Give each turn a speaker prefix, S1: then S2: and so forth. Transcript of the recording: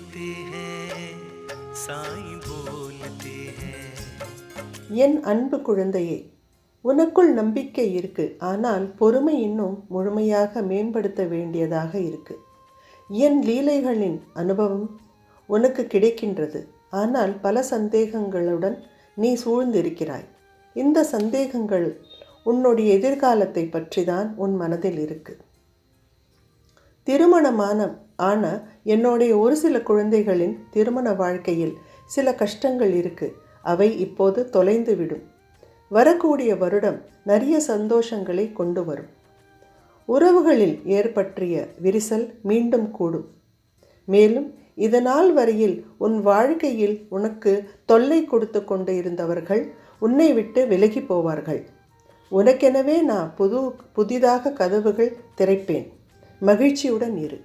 S1: बोलते हैं साईं बोलते हैं.
S2: என் அன்பு குழந்தையே, உனக்குள் நம்பிக்கை இருக்கு. ஆனால் பொறுமை இன்னும் முழுமையாக மேம்படுத்த வேண்டியதாக இருக்கு. என் லீலைகளின் அனுபவம் உனக்கு கிடைக்கின்றது. ஆனால் பல சந்தேகங்களுடன் நீ சூழ்ந்திருக்கிறாய். இந்த சந்தேகங்கள் உன்னுடைய எதிர்காலத்தை பற்றி தான் உன் மனதில் இருக்கு. திருமணமான என்னுடைய ஒரு சில குழந்தைகளின் திருமண வாழ்க்கையில் சில கஷ்டங்கள் இருக்கு. அவை இப்போது தொலைந்துவிடும். வரக்கூடிய வருடம் நிறைய சந்தோஷங்களை கொண்டு வரும். உறவுகளில் ஏற்பற்றிய விரிசல் மீண்டும் கூடும். மேலும் இதனால் வரையில் உன் வாழ்க்கையில் உனக்கு தொல்லை கொடுத்து கொண்டு இருந்தவர்கள் உன்னை விட்டு விலகி போவார்கள். உனக்கெனவே நான் புதிதாக கதவுகள் திறப்பேன். மகிழ்ச்சியுடன் இரு.